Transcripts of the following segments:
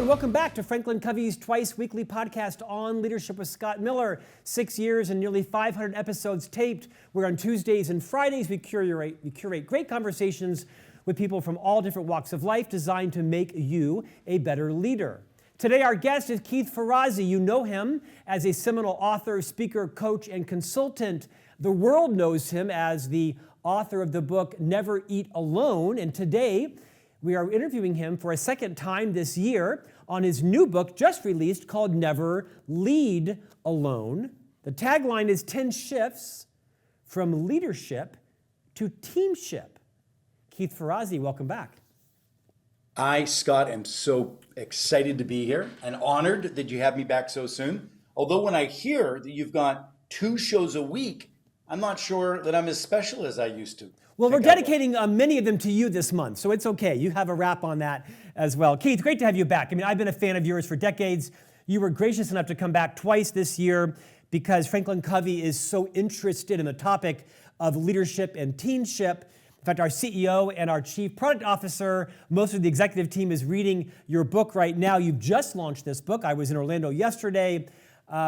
and welcome back to Franklin Covey's twice-weekly podcast on leadership with Scott Miller. 6 years and nearly 500 episodes taped. We're on Tuesdays and Fridays. We curate great conversations with people from all different walks of life designed to make you a better leader. Today, our guest is Keith Ferrazzi. You know him as a seminal author, speaker, coach, and consultant. The world knows him as the author of the book Never Eat Alone. And today, we are interviewing him for a second time this year on his new book just released called Never Lead Alone. The tagline is 10 shifts from leadership to teamship. Keith Ferrazzi, welcome back. I, Scott, am so excited to be here and honored that you have me back so soon. Although when I hear that you've got 2 shows a week, I'm not sure that I'm as special as I used to. Well, we're dedicating many of them to you this month, so it's okay. You have a wrap on that as well. Keith, great to have you back. I mean, I've been a fan of yours for decades. You were gracious enough to come back twice this year because Franklin Covey is so interested in the topic of leadership and teamship. In fact, our CEO and our Chief Product Officer, most of the executive team is reading your book right now. You've just launched this book. I was in Orlando yesterday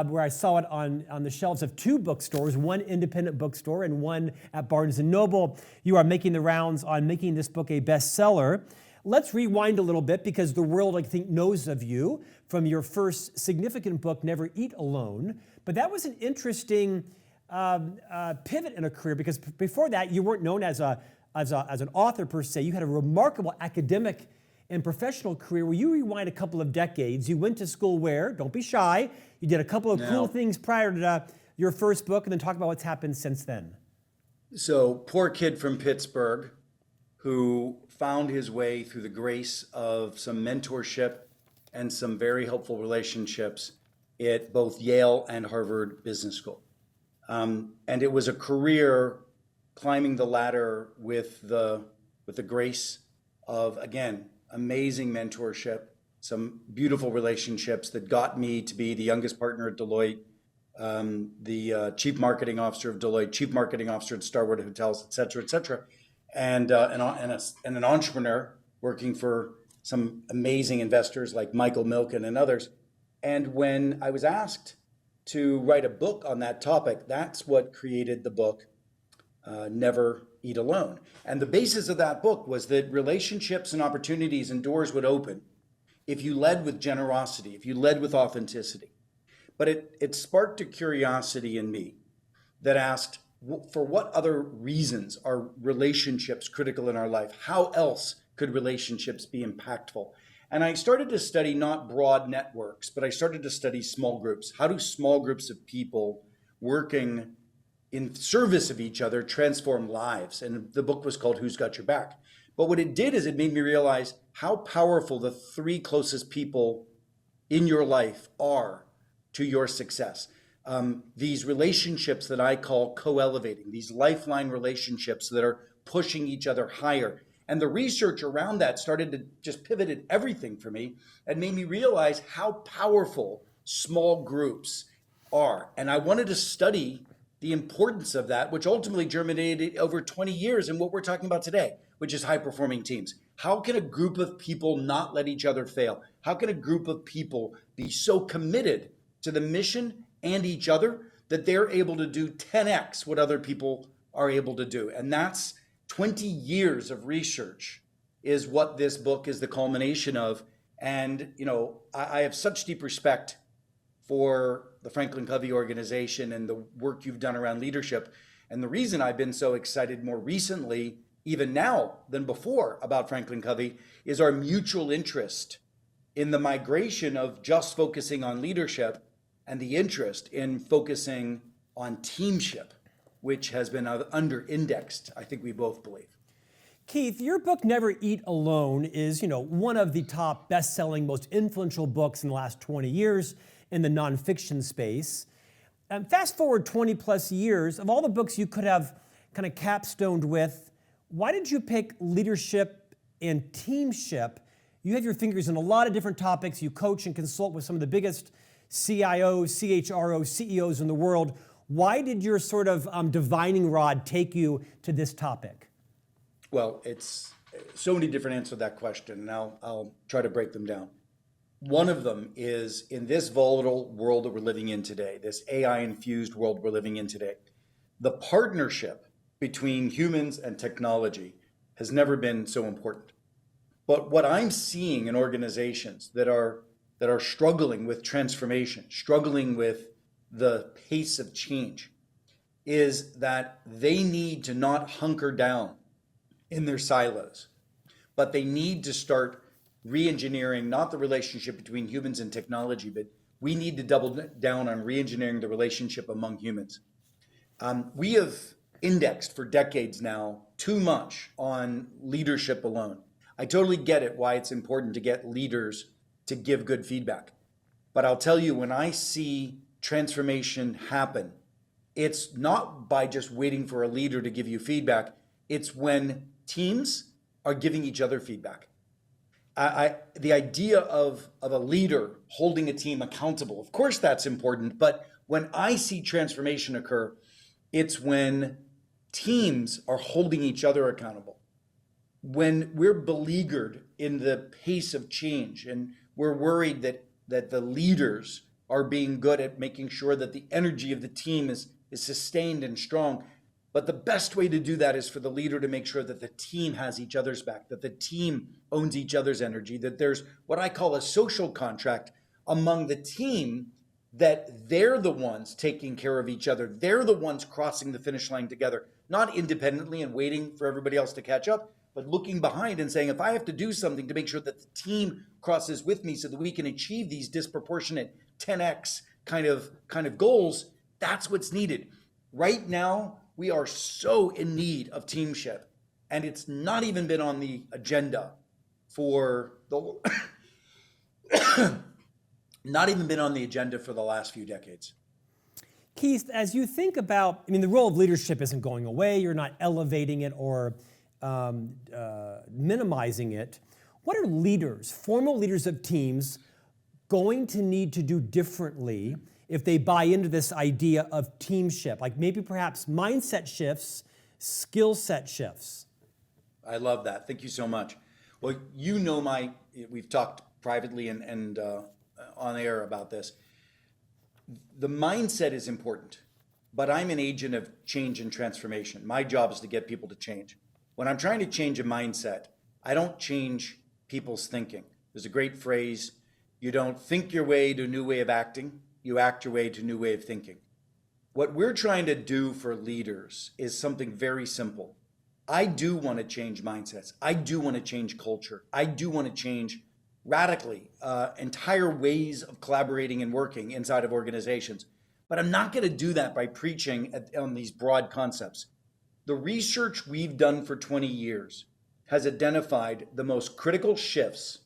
where I saw it on the shelves of 2 bookstores, one independent bookstore and one at Barnes & Noble. You are making the rounds on making this book a bestseller. Let's rewind a little bit because the world, I think, knows of you from your first significant book, Never Eat Alone. But that was an interesting pivot in a career because before that, you weren't known as an author per se. You had a remarkable academic and professional career where you rewind a couple of decades. You went to school where? Don't be shy. You did a couple of cool things prior to your first book and then talk about what's happened since then. So, poor kid from Pittsburgh who found his way through the grace of some mentorship and some very helpful relationships at both Yale and Harvard Business School. And it was a career climbing the ladder with the grace of, again, amazing mentorship, some beautiful relationships that got me to be the youngest partner at Deloitte, the chief marketing officer of Deloitte, chief marketing officer at Starwood Hotels, et cetera, and an entrepreneur working for some amazing investors like Michael Milken and others. And when I was asked to write a book on that topic, that's what created the book, Never Eat Alone. And the basis of that book was that relationships and opportunities and doors would open if you led with generosity, if you led with authenticity. But it sparked a curiosity in me that asked, for what other reasons are relationships critical in our life? How else could relationships be impactful? And I started to study not broad networks, but I started to study small groups. How do small groups of people working in service of each other transform lives? And the book was called Who's Got Your Back? But what it did is it made me realize how powerful the 3 closest people in your life are to your success. These relationships that I call co-elevating, these lifeline relationships that are pushing each other higher. And the research around that started to just pivoted everything for me and made me realize how powerful small groups are. And I wanted to study the importance of that, which ultimately germinated over 20 years in what we're talking about today, which is high-performing teams. How can a group of people not let each other fail? How can a group of people be so committed to the mission and each other that they're able to do 10x what other people are able to do? And that's 20 years of research is what this book is the culmination of. And, you know, I have such deep respect for the Franklin Covey organization and the work you've done around leadership. And the reason I've been so excited more recently, even now than before, about Franklin Covey is our mutual interest in the migration of just focusing on leadership and the interest in focusing on teamship, which has been under-indexed, I think we both believe. Keith, your book, Never Eat Alone, is, one of the top best-selling, most influential books in the last 20 years in the nonfiction space. Fast forward 20 plus years, of all the books you could have kind of capstoned with, why did you pick leadership and teamship? You have your fingers in a lot of different topics. You coach and consult with some of the biggest CIOs, CHROs, CEOs in the world. Why did your sort of divining rod take you to this topic? Well, it's so many different answers to that question, and I'll try to break them down. One of them is in this volatile world that we're living in today, this AI infused world we're living in today, the partnership between humans and technology has never been so important. But what I'm seeing in organizations that are struggling with transformation, struggling with the pace of change, is that they need to not hunker down in their silos, but they need to start re-engineering not the relationship between humans and technology, but we need to double down on re-engineering the relationship among humans. We have indexed for decades now too much on leadership alone. I totally get it why it's important to get leaders to give good feedback. But I'll tell you, when I see transformation happen, it's not by just waiting for a leader to give you feedback. It's when teams are giving each other feedback. The idea of a leader holding a team accountable, of course that's important, but when I see transformation occur, it's when teams are holding each other accountable. When we're beleaguered in the pace of change and we're worried that the leaders are being good at making sure that the energy of the team is sustained and strong. But the best way to do that is for the leader to make sure that the team has each other's back, that the team owns each other's energy, that there's what I call a social contract among the team, that they're the ones taking care of each other. They're the ones crossing the finish line together, not independently and waiting for everybody else to catch up, but looking behind and saying, if I have to do something to make sure that the team crosses with me so that we can achieve these disproportionate 10x kind of goals, that's what's needed. Right now, we are so in need of teamship, and it's not even been on the agenda for the not even been on the agenda for the last few decades. Keith, as you think about, the role of leadership isn't going away. You're not elevating it or minimizing it. What are leaders, formal leaders of teams, going to need to do differently if they buy into this idea of teamship? Like maybe perhaps mindset shifts, skill set shifts. I love that. Thank you so much. Well, we've talked privately and on air about this. The mindset is important, but I'm an agent of change and transformation. My job is to get people to change. When I'm trying to change a mindset, I don't change people's thinking. There's a great phrase, you don't think your way to a new way of acting, you act your way to a new way of thinking. What we're trying to do for leaders is something very simple. I do want to change mindsets. I do want to change culture. I do want to change radically entire ways of collaborating and working inside of organizations. But I'm not going to do that by preaching on these broad concepts. The research we've done for 20 years has identified the most critical shifts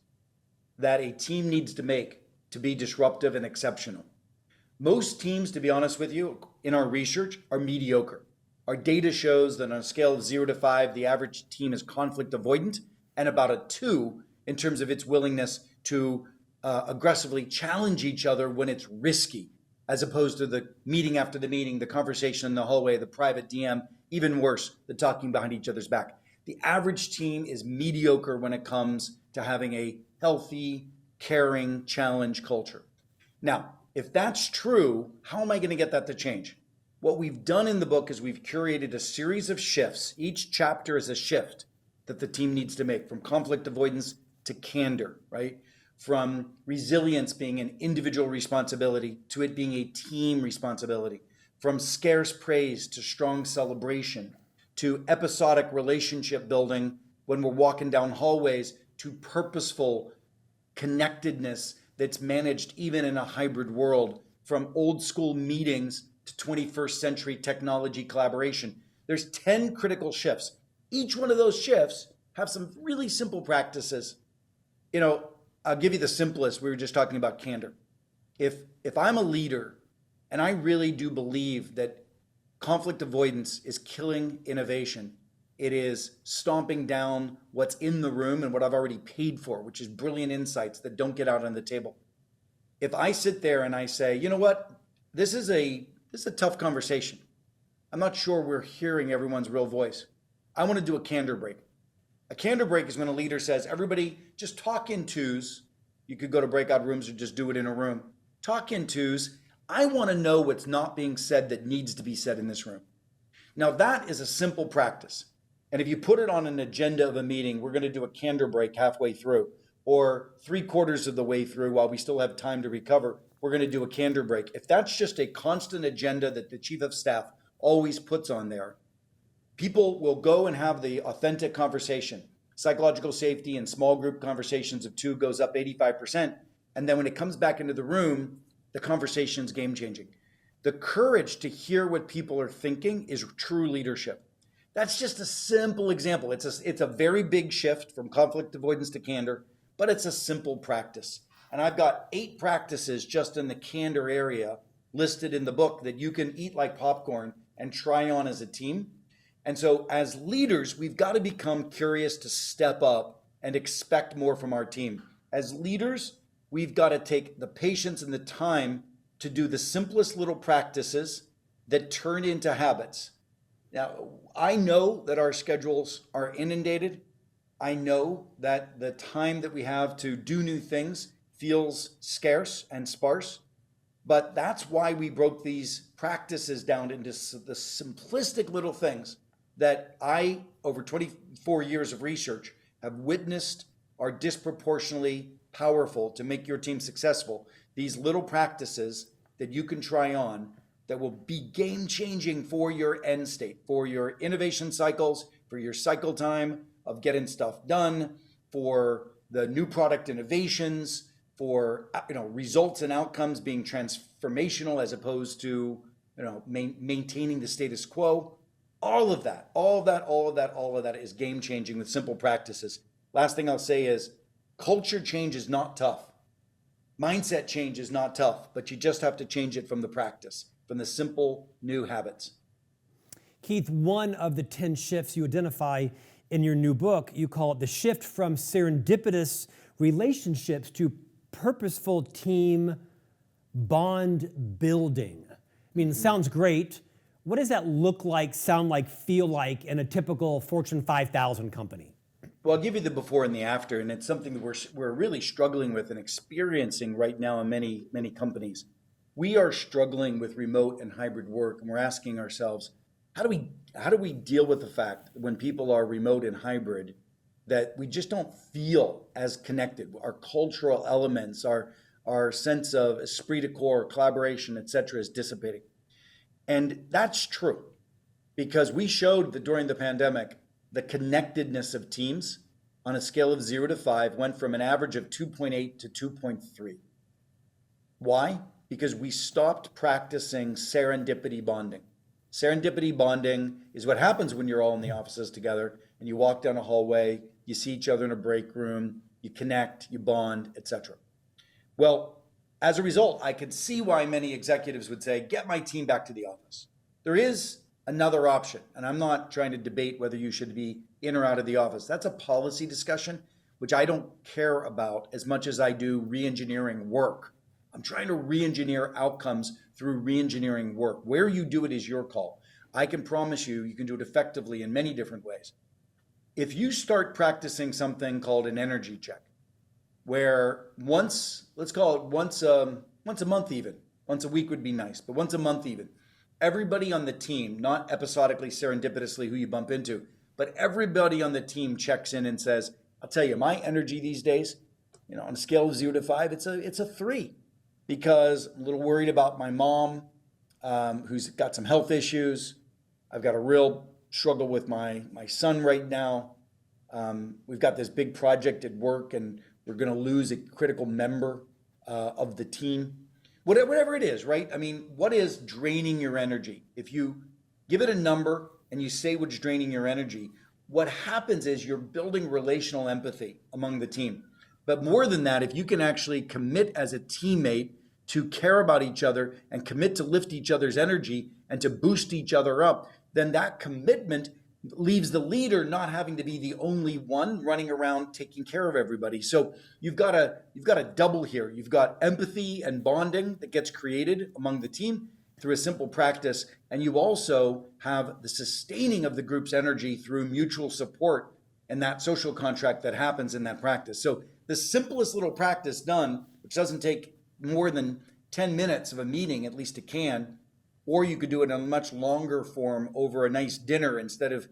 that a team needs to make to be disruptive and exceptional. Most teams, to be honest with you, in our research are mediocre. Our data shows that on a scale of 0 to 5, the average team is conflict avoidant and about a 2 in terms of its willingness to aggressively challenge each other when it's risky, as opposed to the meeting after the meeting, the conversation in the hallway, the private DM, even worse, the talking behind each other's back. The average team is mediocre when it comes to having a healthy, caring, challenge culture. Now, if that's true, how am I going to get that to change? What we've done in the book is we've curated a series of shifts. Each chapter is a shift that the team needs to make, from conflict avoidance to candor, right? From resilience being an individual responsibility to it being a team responsibility. From scarce praise to strong celebration, to episodic relationship building when we're walking down hallways, to purposeful connectedness that's managed even in a hybrid world, from old school meetings to 21st century technology collaboration. There's 10 critical shifts. Each one of those shifts have some really simple practices. I'll give you the simplest. We were just talking about candor. If I'm a leader and I really do believe that conflict avoidance is killing innovation, it is stomping down what's in the room and what I've already paid for, which is brilliant insights that don't get out on the table. If I sit there and I say, you know what, this is a tough conversation. I'm not sure we're hearing everyone's real voice. I want to do a candor break. A candor break is when a leader says, everybody just talk in twos You could go to breakout rooms or just do it in a room. Talk in twos. I want to know what's not being said that needs to be said in this room. Now that is a simple practice. And if you put it on an agenda of a meeting, we're going to do a candor break halfway through, or 3/4 of the way through while we still have time to recover, we're going to do a candor break. If that's just a constant agenda that the chief of staff always puts on there, people will go and have the authentic conversation. Psychological safety and small group conversations of 2 goes up 85%. And then when it comes back into the room, the conversation's game changing. The courage to hear what people are thinking is true leadership. That's just a simple example. It's a very big shift from conflict avoidance to candor, but it's a simple practice. And I've got 8 practices just in the candor area listed in the book that you can eat like popcorn and try on as a team. And so as leaders, we've got to become curious to step up and expect more from our team. As leaders, we've got to take the patience and the time to do the simplest little practices that turn into habits. Now, I know that our schedules are inundated. I know that the time that we have to do new things feels scarce and sparse, but that's why we broke these practices down into the simplistic little things that I, over 24 years of research, have witnessed are disproportionately powerful to make your team successful. These little practices that you can try on that will be game changing for your end state, for your innovation cycles, for your cycle time of getting stuff done, for the new product innovations, for results and outcomes being transformational as opposed to maintaining the status quo. All of that is game changing with simple practices. Last thing I'll say is culture change is not tough. Mindset change is not tough, but you just have to change it from the practice, from the simple new habits. Keith, one of the 10 shifts you identify in your new book, you call it the shift from serendipitous relationships to purposeful team bond building. I mean, it sounds great. What does that look like, sound like, feel like in a typical Fortune 5000 company? Well, I'll give you the before and the after, and it's something that we're really struggling with and experiencing right now in many companies. We are struggling with remote and hybrid work, and we're asking ourselves, how do we deal with the fact that when people are remote and hybrid, that we just don't feel as connected? Our cultural elements, our sense of esprit de corps, collaboration, et cetera, is dissipating. And that's true because we showed that during the pandemic, the connectedness of teams on a scale of 0 to 5 went from an average of 2.8 to 2.3. Why? Because we stopped practicing serendipity bonding. Serendipity bonding is what happens when you're all in the offices together and you walk down a hallway, you see each other in a break room, you connect, you bond, etc. Well, as a result, I could see why many executives would say, get my team back to the office. There is another option, and I'm not trying to debate whether you should be in or out of the office. That's a policy discussion, which I don't care about as much as I do re-engineering work. I'm trying to re-engineer outcomes through re-engineering work. Where you do it is your call. I can promise you, you can do it effectively in many different ways. If you start practicing something called an energy check, where let's call it once a month even, once a week would be nice, but once a month even, everybody on the team, not episodically, serendipitously who you bump into, but everybody on the team checks in and says, I'll tell you, my energy these days, on a scale of 0 to 5, it's a 3, because I'm a little worried about my mom, who's got some health issues. I've got a real struggle with my son right now. We've got this big project at work and we're going to lose a critical member of the team. Whatever it is, right? I mean, what is draining your energy? If you give it a number and you say what's draining your energy, what happens is you're building relational empathy among the team. But more than that, if you can actually commit as a teammate to care about each other and commit to lift each other's energy and to boost each other up, then that commitment leaves the leader not having to be the only one running around taking care of everybody. So you've got a double here. You've got empathy and bonding that gets created among the team through a simple practice, and you also have the sustaining of the group's energy through mutual support and that social contract that happens in that practice. So the simplest little practice done, which doesn't take more than 10 minutes of a meeting, at least it can, or you could do it in a much longer form over a nice dinner instead of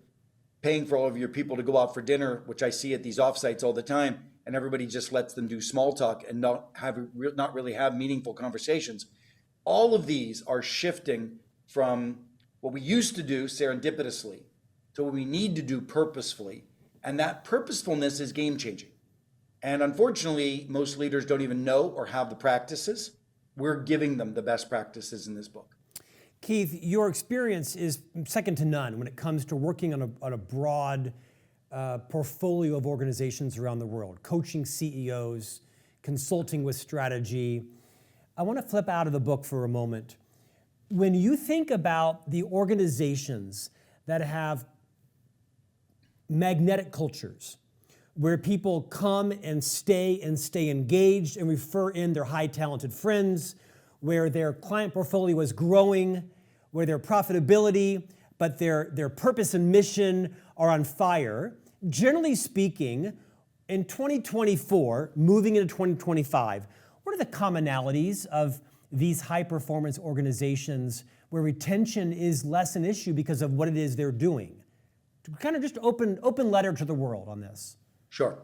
paying for all of your people to go out for dinner, which I see at these offsites all the time, and everybody just lets them do small talk and not really have meaningful conversations. All of these are shifting from what we used to do serendipitously to what we need to do purposefully. And that purposefulness is game changing. And unfortunately, most leaders don't even know or have the practices. We're giving them the best practices in this book. Keith, your experience is second to none when it comes to working on a broad portfolio of organizations around the world, coaching CEOs, consulting with strategy. I want to flip out of the book for a moment. When you think about the organizations that have magnetic cultures, where people come and stay engaged and refer in their high talented friends, where their client portfolio is growing, where their profitability, but their purpose and mission are on fire. Generally speaking, in 2024, moving into 2025, what are the commonalities of these high performance organizations where retention is less an issue because of what it is they're doing? Kind of just open letter to the world on this. Sure.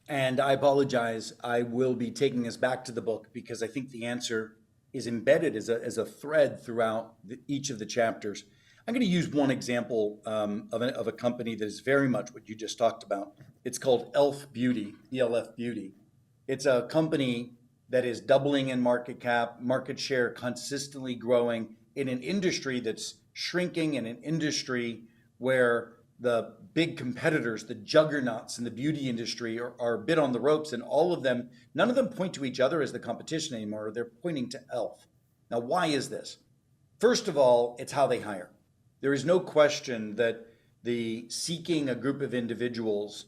And I apologize. I will be taking us back to the book because I think the answer is embedded as a thread throughout each of the chapters. I'm going to use one example of a company that is very much what you just talked about. It's called ELF Beauty, ELF Beauty. It's a company that is doubling in market cap, market share consistently growing in an industry that's shrinking, in an industry where the big competitors, the juggernauts in the beauty industry are a bit on the ropes, and all of them, none of them point to each other as the competition anymore. They're pointing to ELF. Now, why is this? First of all, it's how they hire. There is no question that the seeking a group of individuals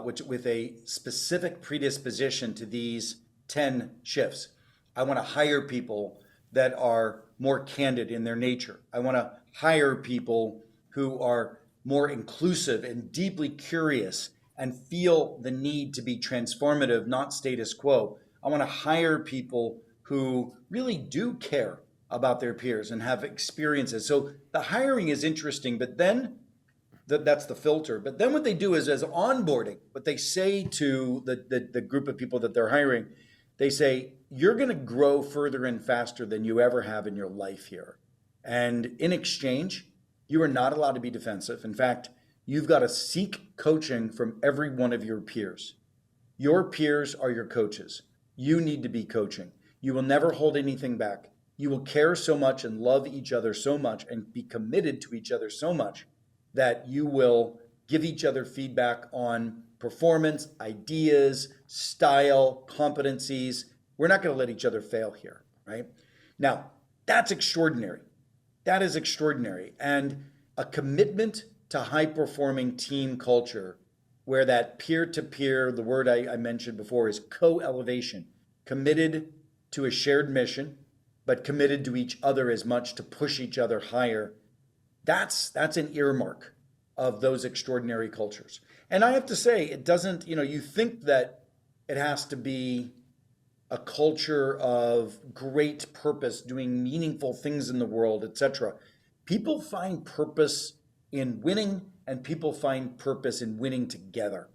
which with a specific predisposition to these 10 shifts. I want to hire people that are more candid in their nature. I want to hire people who are more inclusive and deeply curious and feel the need to be transformative, not status quo. I want to hire people who really do care about their peers and have experiences. So the hiring is interesting, but then that's the filter. But then what they do is as onboarding, what they say to the group of people that they're hiring, they say, you're going to grow further and faster than you ever have in your life here. And in exchange, you are not allowed to be defensive. In fact, you've got to seek coaching from every one of your peers. Your peers are your coaches. You need to be coaching. You will never hold anything back. You will care so much and love each other so much and be committed to each other so much that you will give each other feedback on performance, ideas, style, competencies. We're not going to let each other fail here, right? Now, that's extraordinary. That is extraordinary. And a commitment to high-performing team culture where that peer-to-peer, the word I mentioned before, is co-elevation, committed to a shared mission, but committed to each other as much to push each other higher. That's an earmark of those extraordinary cultures. And I have to say, it doesn't, you think that it has to be a culture of great purpose, doing meaningful things in the world, etc. People find purpose in winning, and people find purpose in winning together.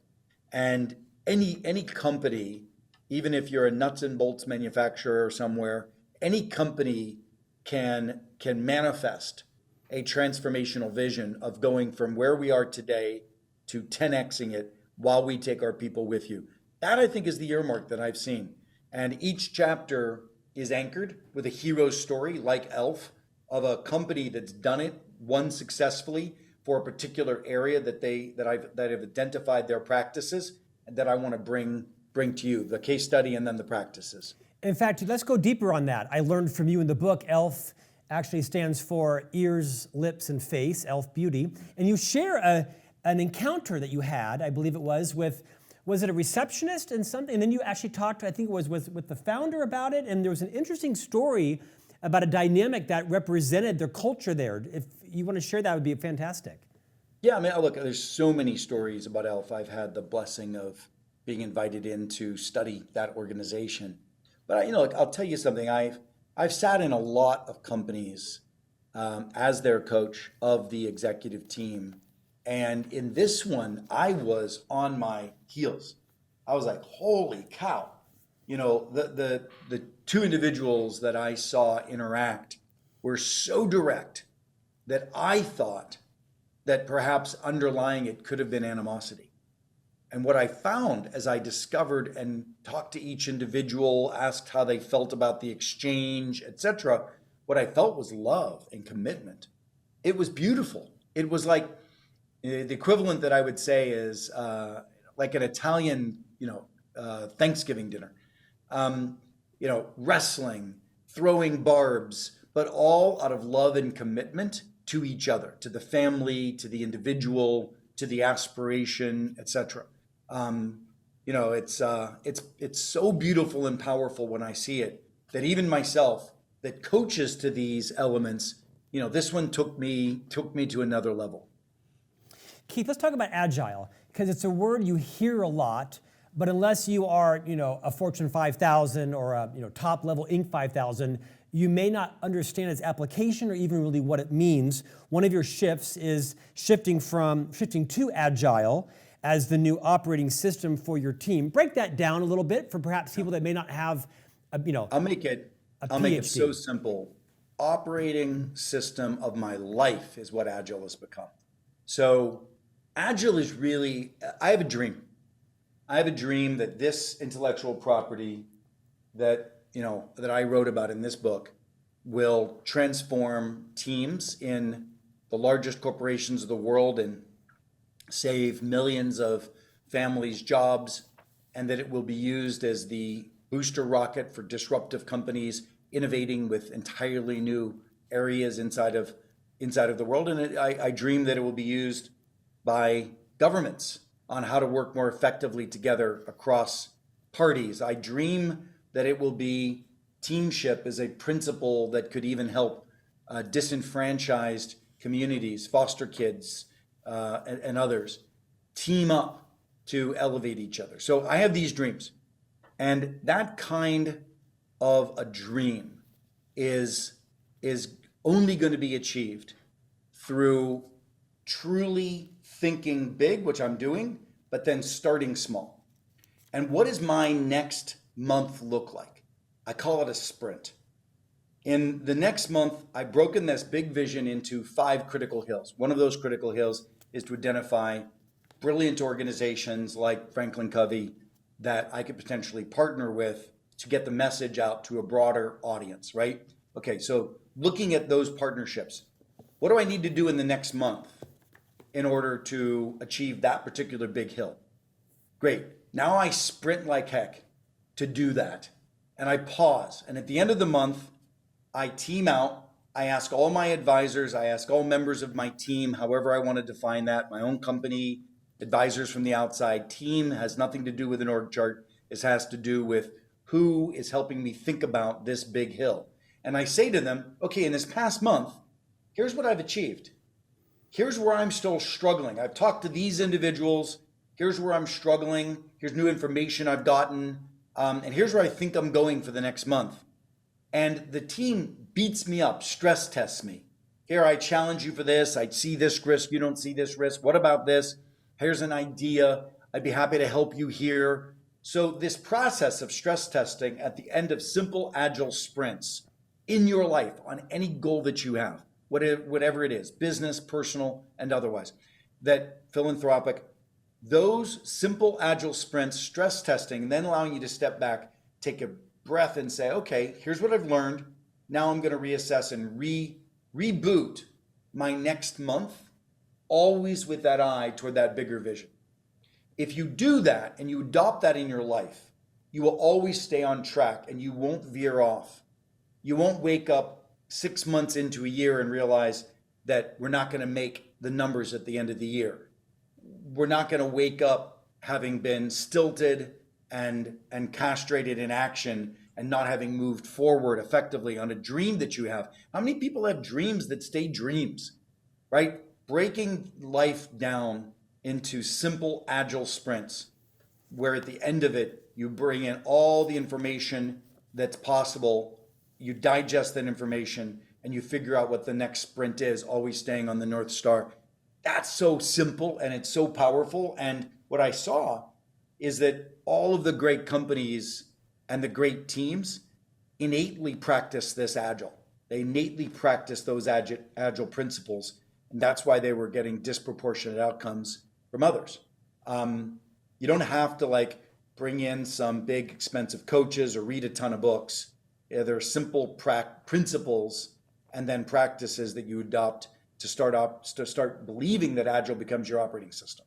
And any company, even if you're a nuts and bolts manufacturer somewhere, any company can manifest a transformational vision of going from where we are today to 10xing it while we take our people with you. That, I think, is the earmark that I've seen. And each chapter is anchored with a hero story like ELF of a company that's done it, won successfully for a particular area that have identified their practices and that I want to bring to you, the case study and then the practices. In fact, let's go deeper on that. I learned from you in the book, ELF actually stands for ears, lips, and face, ELF Beauty. And you share an encounter that you had, I believe it was it a receptionist and something? And then you actually talked, I think it was with the founder about it. And there was an interesting story about a dynamic that represented their culture there. If you want to share that, would be fantastic. Yeah, I mean, look, there's so many stories about ELF. I've had the blessing of being invited in to study that organization. But look, I'll tell you something. I've sat in a lot of companies as their coach of the executive team, and in this one, I was on my heels. I was like, "Holy cow!" The two individuals that I saw interact were so direct that I thought that perhaps underlying it could have been animosity. And what I found as I discovered and talked to each individual, asked how they felt about the exchange, etc., what I felt was love and commitment. It was beautiful. It was like the equivalent that I would say is like an Italian, Thanksgiving dinner. Wrestling, throwing barbs, but all out of love and commitment to each other, to the family, to the individual, to the aspiration, etc. It's so beautiful and powerful when I see it that even myself, that coaches to these elements, this one took me to another level. Keith, let's talk about agile, because it's a word you hear a lot, but unless you are, a Fortune 5000 or a, top level Inc. 5000, you may not understand its application or even really what it means. One of your shifts is shifting to agile as the new operating system for your team. Break that down a little bit for perhaps people that may not have, I'll make it so simple. Operating system of my life is what agile has become. So agile is really, I have a dream. I have a dream that this intellectual property that I wrote about in this book will transform teams in the largest corporations of the world and save millions of families' jobs, and that it will be used as the booster rocket for disruptive companies innovating with entirely new areas inside of the world. And I dream that it will be used by governments on how to work more effectively together across parties. I dream that it will be teamship as a principle that could even help disenfranchised communities, foster kids, and others team up to elevate each other. So I have these dreams, and that kind of a dream is only going to be achieved through truly thinking big, which I'm doing, but then starting small. And what does my next month look like? I call it a sprint. In the next month, I've broken this big vision into 5 critical hills. One of those critical hills is to identify brilliant organizations like Franklin Covey that I could potentially partner with to get the message out to a broader audience, right? Okay, so looking at those partnerships, what do I need to do in the next month in order to achieve that particular big hill? Great. Now I sprint like heck to do that. And I pause. And at the end of the month, I team out. I ask all my advisors, I ask all members of my team, however I want to define that, my own company, advisors from the outside. Team has nothing to do with an org chart. It has to do with who is helping me think about this big hill. And I say to them, okay, in this past month, here's what I've achieved. Here's where I'm still struggling. I've talked to these individuals. Here's where I'm struggling. Here's new information I've gotten. And here's where I think I'm going for the next month. And the team beats me up, stress tests me. Here, I challenge you for this. I see this risk. You don't see this risk. What about this? Here's an idea. I'd be happy to help you here. So this process of stress testing at the end of simple, agile sprints in your life on any goal that you have, whatever it is, business, personal, and otherwise, that philanthropic, those simple, agile sprints, stress testing, and then allowing you to step back, take a breath and say, okay, here's what I've learned. Now I'm going to reassess and reboot my next month, always with that eye toward that bigger vision. If you do that and you adopt that in your life, you will always stay on track and you won't veer off. You won't wake up 6 months into a year and realize that we're not going to make the numbers at the end of the year. We're not going to wake up having been stilted and castrated in action and not having moved forward effectively on a dream that you have. How many people have dreams that stay dreams, right? Breaking life down into simple, agile sprints where at the end of it, you bring in all the information that's possible, you digest that information, and you figure out what the next sprint is, always staying on the North Star. That's so simple and it's so powerful. And what I saw is that all of the great companies and the great teams innately practice this agile. They innately practice those agile principles. And that's why they were getting disproportionate outcomes from others. You don't have to like bring in some big expensive coaches or read a ton of books. Yeah, there are simple principles and then practices that you adopt to start believing that agile becomes your operating system.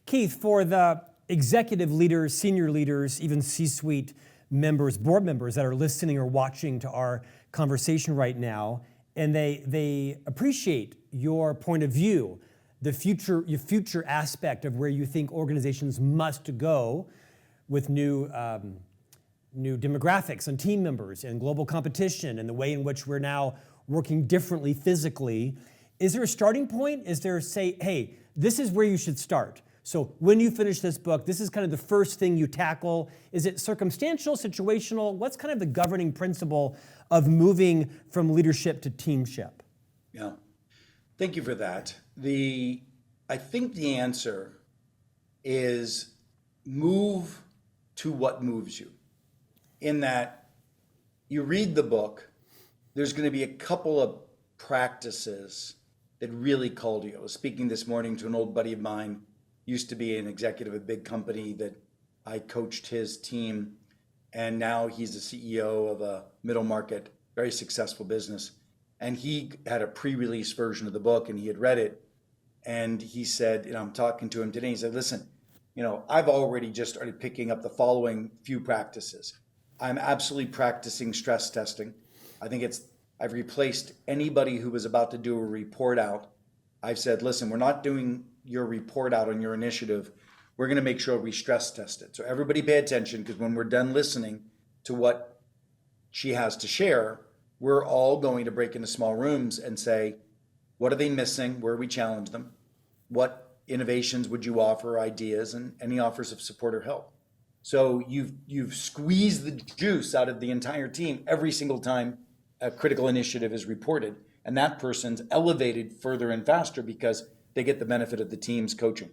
Keith, for the executive leaders, senior leaders, even C-suite members, board members that are listening or watching to our conversation right now, and they appreciate your point of view, your future aspect of where you think organizations must go with new demographics and team members and global competition and the way in which we're now working differently physically. Is there a starting point? Is there, say, hey, this is where you should start? So when you finish this book, this is kind of the first thing you tackle. Is it circumstantial, situational? What's kind of the governing principle of moving from leadership to teamship? Yeah, thank you for that. I think the answer is move to what moves you. In that you read the book, there's going to be a couple of practices that really call to you. I was speaking this morning to an old buddy of mine, used to be an executive at a big company that I coached his team, and now he's the CEO of a middle market, very successful business. And he had a pre-release version of the book and he had read it. And he said, I'm talking to him today, he said, listen, I've already just started picking up the following few practices. I'm absolutely practicing stress testing. I've replaced anybody who was about to do a report out. I've said, listen, we're not doing your report out on your initiative. We're going to make sure we stress test it. So everybody pay attention, because when we're done listening to what she has to share, we're all going to break into small rooms and say, what are they missing? Where we challenge them? What innovations would you offer, ideas, and any offers of support or help? So you've squeezed the juice out of the entire team every single time a critical initiative is reported. And that person's elevated further and faster because they get the benefit of the team's coaching.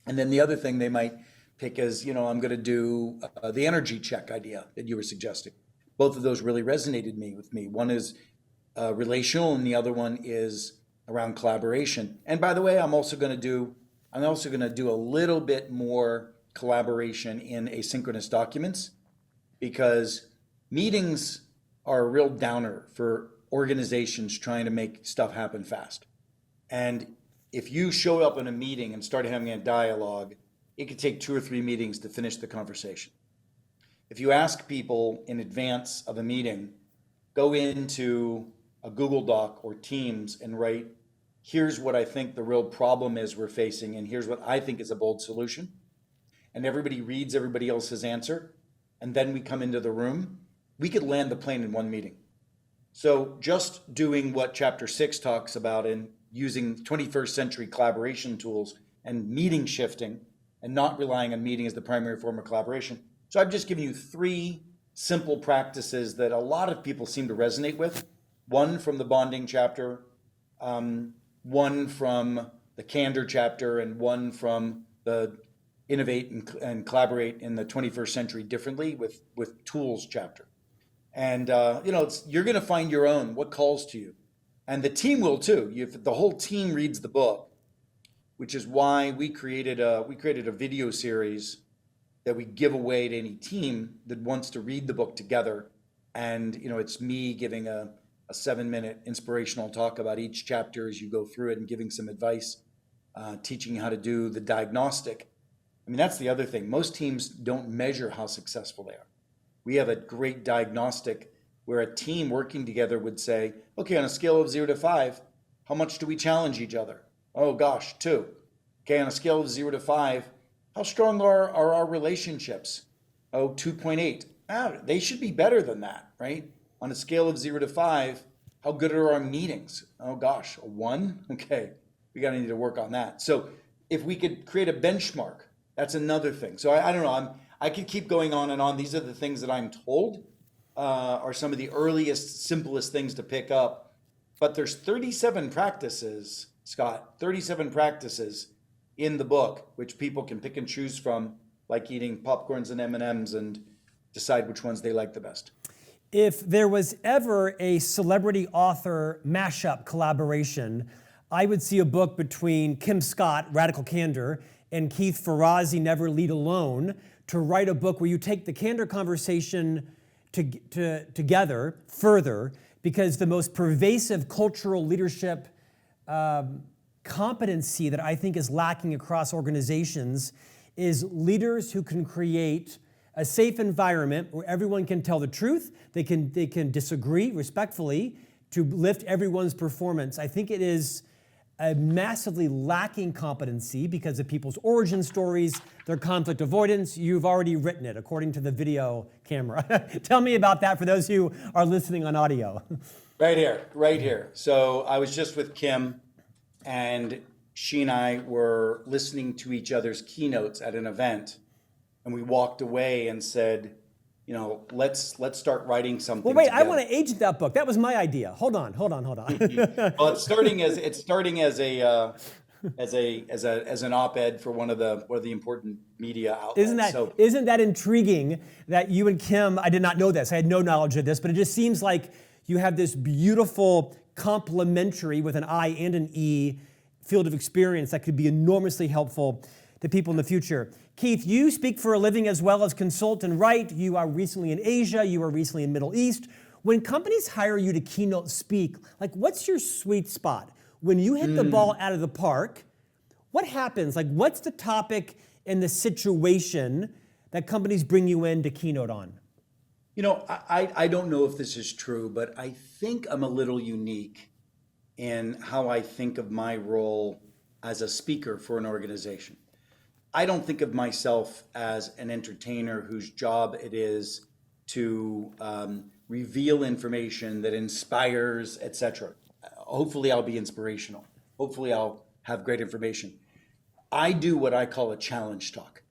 And then the other thing they might pick is, I'm going to do the energy check idea that you were suggesting. Both of those really resonated with me. One is relational, and the other one is around collaboration. And by the way, I'm also going to do a little bit more collaboration in asynchronous documents, because meetings are a real downer for organizations trying to make stuff happen fast. And if you show up in a meeting and start having a dialogue, it could take 2 or 3 meetings to finish the conversation. If you ask people in advance of a meeting, go into a Google Doc or Teams and write, here's what I think the real problem is we're facing, and here's what I think is a bold solution. And everybody reads everybody else's answer, and then we come into the room, we could land the plane in one meeting. So just doing what chapter 6 talks about in using 21st century collaboration tools and meeting shifting and not relying on meeting as the primary form of collaboration. So I've just given you 3 simple practices that a lot of people seem to resonate with. One from the bonding chapter, one from the candor chapter, and one from the innovate and collaborate in the 21st century differently with tools chapter. And you're going to find your own, what calls to you. And the team will too. The whole team reads the book, which is why we created a video series that we give away to any team that wants to read the book together. And it's me giving a 7-minute inspirational talk about each chapter as you go through it, and giving some advice, teaching you how to do the diagnostic. I mean, that's the other thing. Most teams don't measure how successful they are. We have a great diagnostic where a team working together would say, okay, on a scale of 0 to 5, how much do we challenge each other? Oh gosh, 2. Okay, on a scale of 0 to 5, how strong are our relationships? Oh, 2.8. They should be better than that, right? On a scale of 0 to 5, how good are our meetings? Oh gosh, a 1? Okay, we gotta need to work on that. So if we could create a benchmark That's another thing. So I don't know. I could keep going on and on. These are the things that I'm told are some of the earliest, simplest things to pick up. But there's 37 practices, Scott, 37 practices in the book, which people can pick and choose from, like eating popcorns and M&Ms and decide which ones they like the best. If there was ever a celebrity author mashup collaboration, I would see a book between Kim Scott, Radical Candor, and Keith Ferrazzi, Never Lead Alone, to write a book where you take the candor conversation together further, because the most pervasive cultural leadership competency that I think is lacking across organizations is leaders who can create a safe environment where everyone can tell the truth, they can disagree respectfully to lift everyone's performance. I think it is a massively lacking competency because of people's origin stories, their conflict avoidance. You've already written it, according to the video camera. Tell me about that for those who are listening on audio. Right here. So I was just with Kim, and she and I were listening to each other's keynotes at an event, and we walked away and said, you know, let's start writing something. Well, wait, together. I want to agent that book. That was my idea. Hold on. Well, it's starting as an op-ed for one of the important media outlets. Isn't that intriguing that you and Kim, I did not know this, I had no knowledge of this, but it just seems like you have this beautiful complementary with an I and an E field of experience that could be enormously helpful to people in the future. Keith, you speak for a living as well as consult and write. You are recently in Asia. You were recently in Middle East. When companies hire you to keynote speak, like what's your sweet spot? When you hit the ball out of the park, what happens? Like what's the topic and the situation that companies bring you in to keynote on? You know, I don't know if this is true, but I think I'm a little unique in how I think of my role as a speaker for an organization. I don't think of myself as an entertainer whose job it is to reveal information that inspires, etc. Hopefully I'll be inspirational. Hopefully I'll have great information. I do what I call a challenge talk.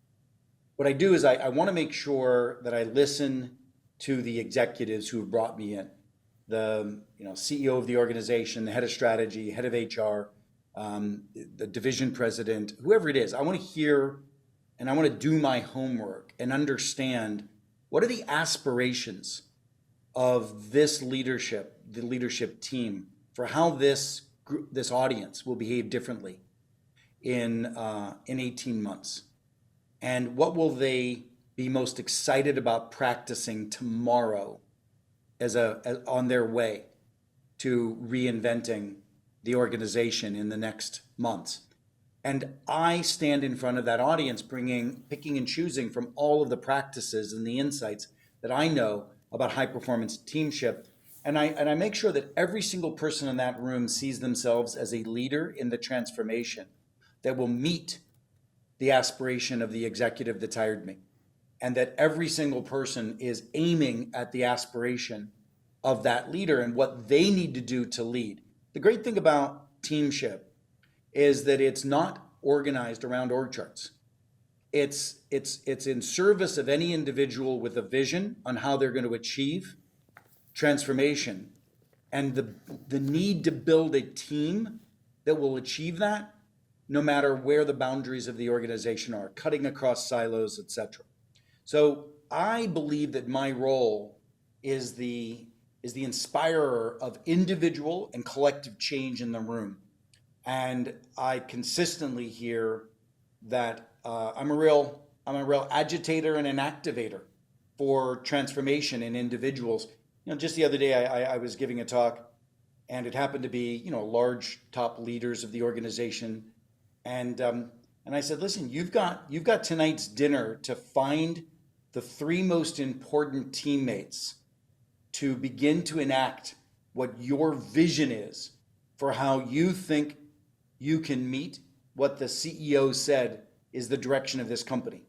What I do is I want to make sure that I listen to the executives who have brought me in. The CEO of the organization, the head of strategy, head of HR, the division president, whoever it is. I want to hear and I want to do my homework and understand what are the aspirations of this leadership, the leadership team, for how this audience will behave differently in 18 months. And what will they be most excited about practicing tomorrow as on their way to reinventing the organization in the next months. And I stand in front of that audience picking and choosing from all of the practices and the insights that I know about high performance teamship. And I make sure that every single person in that room sees themselves as a leader in the transformation that will meet the aspiration of the executive that's hired me. And that every single person is aiming at the aspiration of that leader and what they need to do to lead. The great thing about Teamship is that it's not organized around org charts. It's in service of any individual with a vision on how they're going to achieve transformation and the need to build a team that will achieve that no matter where the boundaries of the organization are, cutting across silos, etc. So I believe that my role is the inspirer of individual and collective change in the room. And I consistently hear that I'm a real agitator and an activator for transformation in individuals. Just the other day I was giving a talk, and it happened to be large top leaders of the organization, and I said, listen, you've got tonight's dinner to find the 3 most important teammates to begin to enact what your vision is for how you think you can meet what the CEO said is the direction of this company.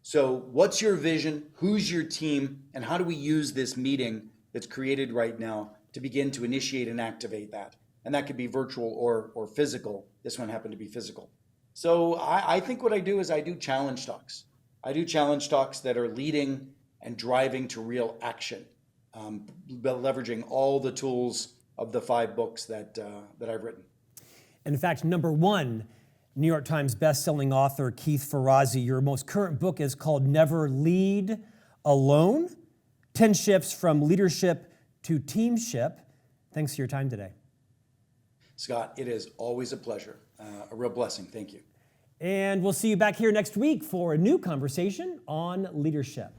So what's your vision? Who's your team? And how do we use this meeting that's created right now to begin to initiate and activate that? And that could be virtual or physical. This one happened to be physical. So I think what I do is I do challenge talks. I do challenge talks that are leading and driving to real action, leveraging all the tools of the 5 books that I've written. And in fact, number 1, New York Times bestselling author Keith Ferrazzi, your most current book is called Never Lead Alone, 10 Shifts from Leadership to Teamship. Thanks for your time today. Scott, it is always a pleasure, a real blessing. Thank you. And we'll see you back here next week for a new conversation on leadership.